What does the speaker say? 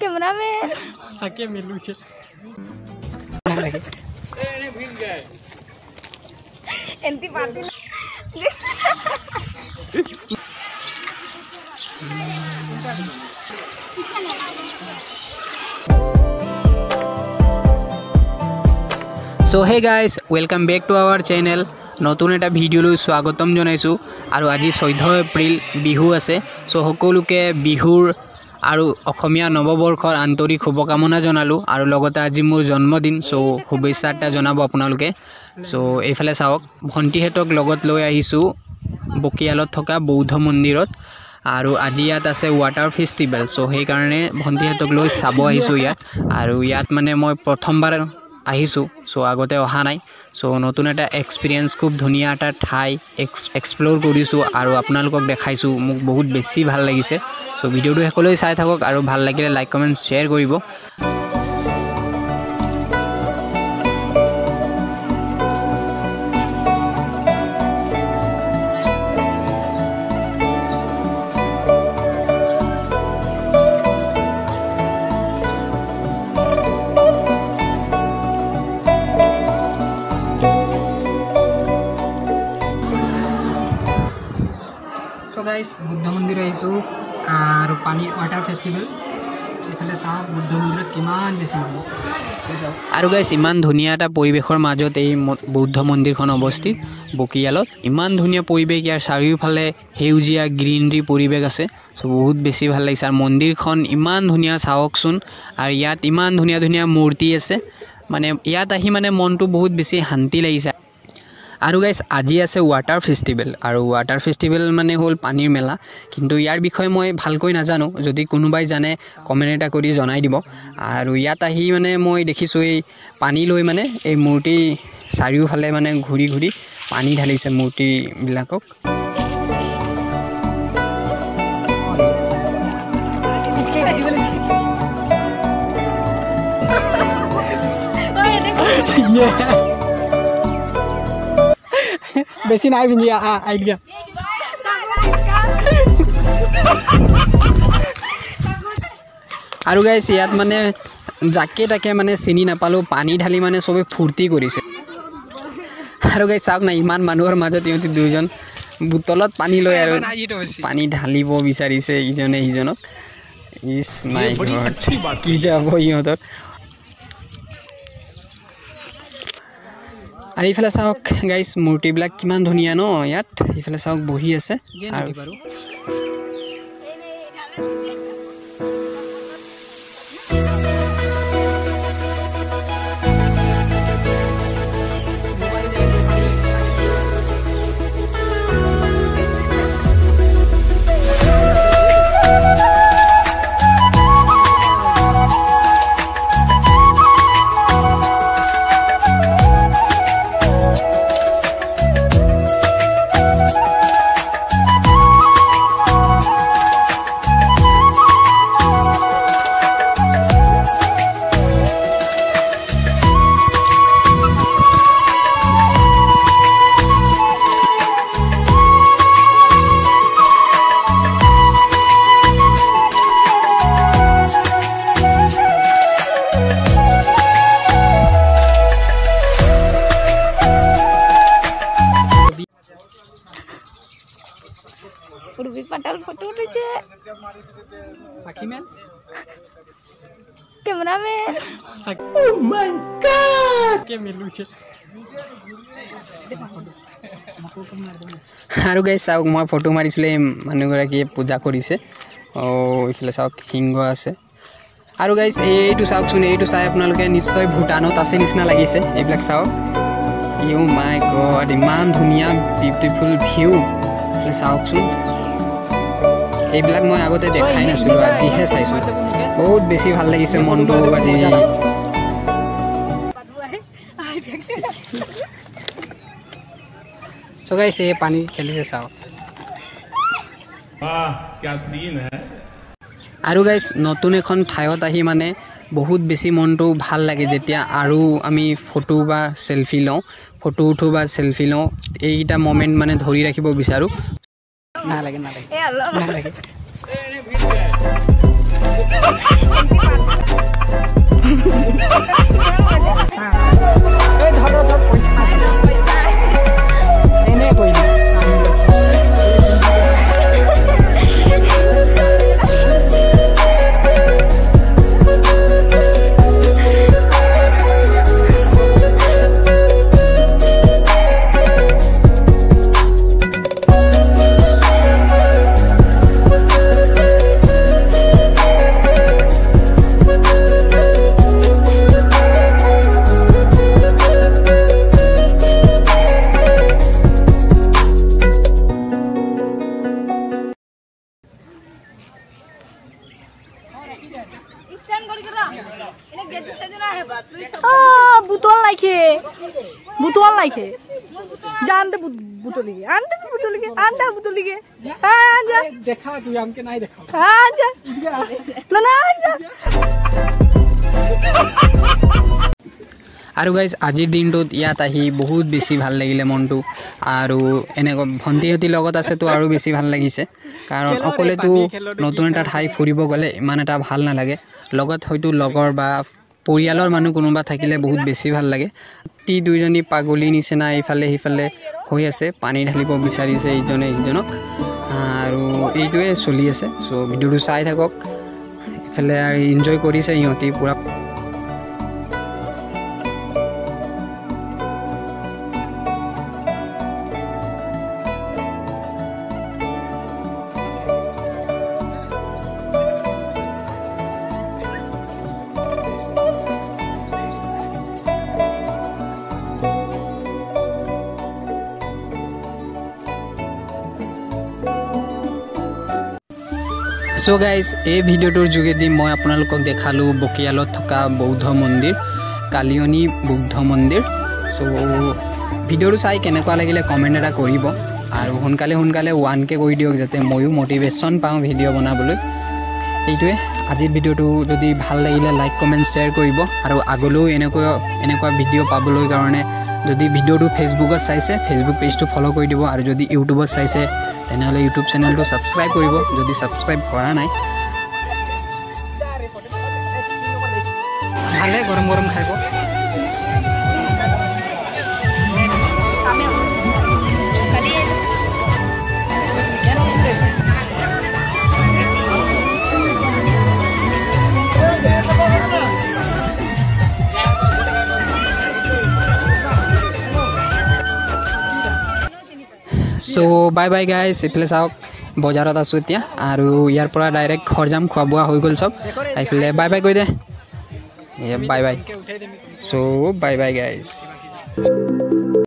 cameraman सके मिलू छे एने भीग जाए एंती party so hey guys welcome back to our channel नतुन एटा भिडिओ লৈ स्वागतम जनाइছো আৰু আজি 14 এপ্ৰিল বিহু আছে সো সকলোকে বিহুৰ আৰু অসমীয়া নৱবৰ্ষৰ আন্তৰিক শুভকামনা জনালো আৰু লগতে আজি মোৰ জন্মদিন সো শুভেচ্ছাটা জনাব আপোনালোকে সো এইফালে চাওক ভন্টিহেতক লগত লৈ আহিছো বকিয়ালত থকা বৌদ্ধ মন্দিৰত আৰু আজি ইয়াত আছে ওয়াটাৰ ফেষ্টিভেল সো সেই কাৰণে ভন্টিহেতক লৈ চাব আহিছো ইয়াত আৰু ইয়াত মানে মই প্ৰথমবাৰ আহিছো সো আগতে অহা নাই সো নতুন এটা এক্সপেৰিয়েন্স খুব ধুনিয়া এটা ঠাই এক্সপ্লোৰ কৰিছো আৰু আপোনালোকক দেখাইছো মোক বহুত বেছি ভাল লাগিছে সো ভিডিওটো হেকলৈ চাই থাকক আৰু ভাল লাগিলে লাইক কমেন্ট শেয়াৰ কৰিব So guys, बुद्ध मंदिर आइसो और पानी वाटर फेस्टिवल इफाले साउथ बुद्ध मंदिर किमान बेसी মানুহ আৰু গাইস ইমান ধুনিয়া এটা পৰিবেশৰ মাজত এই বৌদ্ধ মন্দিৰখন অৱস্থিত বকিয়ালত ইমান ধুনিয়া পৰিবেশ ইয়াৰ চাৰিওফালে হেউজিয়া গ্ৰীনৰী পৰিবেশ আছে সো বহুত বেছি ভাল লাগিছে আৰু মন্দিৰখন ইমান ধুনিয়া চাওকচোন আৰু ইয়াত ইমান ধুনিয়া ধুনিয়া মূৰ্তি আছে মানে ইয়াত আহি মানে মনটো বহুত বেছি শান্তি লাগিছে আৰু গাইস আজি আছে ওয়াটাৰ ফেষ্টিভেল আৰু ওয়াটাৰ ফেষ্টিভেল মানে হল পানীৰ মেলা কিন্তু ইয়াৰ বিষয়ে মই ভালকৈ নাজানো যদি কোনোবাই জানে কমেন্ট এটা কৰি জনাই দিব আৰু ইয়াত আহি মানে মই দেখিছো এই পানী লৈ মানে এই মূৰ্তি চাৰিওফালে মানে ঘূৰি ঘূৰি পানী ঢালিছে মূৰ্তি বিলাকক बेसी नाइ बिंदिया आइडिया আৰু গাইস ইয়াত মানে জাকে তাকে মানে চিনি নাপালো পানী ঢালি মানে সবে ফুৰ্তি কৰিছে আৰু গাইস চাওক না ইমান মানুহৰ মাজত ইহঁতি দুইজন বুতলত পানী লৈ আৰু পানী ঢালিব বিচাৰিছে ইজনে হিজনক ইস মাই গড কি যাব ইহঁতৰ আৰু ইফালে চাওক গাইস মূৰ্তিবিলাক কিমান ধুনিয়া ন ইয়াত ইফালে চাওক বহি আছে আৰু उर्वी पटल फोटो उठे पाखीमेन कैमरामैन ओ माय गॉड के मिलू छे আৰু গাইস চাওক মই ফটো মাৰিছিলে মানুহগৰাকীয়ে পূজা কৰিছে ও ইফালে চাওক হিংগ আছে আৰু গাইস এইটো চাওকচোন এইটো চাই আপোনালোকে নিশ্চয় ভুটানত আছে নিচিনা লাগিছে এইবিলাক চাওক ইউ মাই গড ইমান ধুনিয়া বিউটিফুল ভিউ ইফালে চাওকচোন এইবিলাক মই আগতে দেখাই নাছিলো আজিহে চাইছো বহুত বেছি ভাল লাগিছে মনটো আজি सो गाइस ये पानी खेली से साओ वाह क्या सीन है আৰু গাইস নতুন এখন ঠাইত আহি মানে বহুত বেছি মনটো ভাল লাগে যেতিয়া আৰু আমি ফটো বা সেলফি লওঁ ফটো উঠো বা সেলফি লওঁ এইটা মোমেন্ট মানে ধৰি ৰাখিব বিচাৰো না লাগে এ আল্লাহ না লাগে বুতল লাইখে जानते बुतलिगे आंदे बुतलिगे आंदा बुतलिगे आजा देखा तू हमके नहीं देखा आजा ना ना आजा আৰু গাইজ আজিৰ দিনটোত ইয়াত আহি বহুত বেছি ভাল লাগিলে মনটো আৰু এনেকৈ ভণ্টিহঁতিৰ লগত আছেতো আৰু বেছি ভাল লাগিছে কাৰণ অকলেতো নতুন এটা ঠাই ফুৰিব গ'লে ইমান এটা ভাল নালাগে লগত হয়তো লগৰ বা পৰিয়ালৰ মানুহ কোনোবা থাকিলে বহুত বেছি ভাল লাগে তি দুইজনী পাগলী নিচিনা ইফালে সিফালে হৈ আছে পানী ঢালিব বিচাৰিছে ইজনে সিজনক আৰু এইটোৱে চলি আছে চ' ভিডিঅ'টো চাই থাকক ইফালে আৰু এনজয় কৰিছে ইহঁতি পুৰা সো গাইজ এই ভিডিঅ'টোৰ যোগেদি মই আপোনালোকক দেখালোঁ বকিয়ালত থকা বৌদ্ধ মন্দিৰ কালিয়নী বৌদ্ধ মন্দিৰ সো ভিডিঅ'টো চাই কেনেকুৱা লাগিলে কমেণ্ট এটা কৰিব আৰু সোনকালে 1K কৰি দিয়ক যাতে ময়ো মটিভেশ্যন পাওঁ ভিডিঅ' বনাবলৈ এইটোৱে আজিৰ ভিডিঅ'টো যদি ভাল লাগিলে লাইক কমেণ্ট শ্বেয়াৰ কৰিব আৰু আগলৈও এনেকুৱা ভিডিঅ' পাবলৈ কাৰণে যদি ভিডিঅ'টো ফেচবুকত চাইছে ফেচবুক পেজটো ফ'ল' কৰি দিব আৰু যদি ইউটিউবত চাইছে তেনেহ'লে ইউটিউব চেনেলটো ছাবস্ক্ৰাইব কৰিব যদি ছাবস্ক্ৰাইব কৰা নাই ভালে গৰম গৰম খাব সো বাই বাই গাইজ এইফালে চাওক বজাৰত আছোঁ এতিয়া আৰু ইয়াৰ পৰা ডাইৰেক্ট ঘৰ যাম খোৱা বোৱা হৈ গ'ল চব এইফালে বাই বাই কৈ দে bye bye so bye bye guys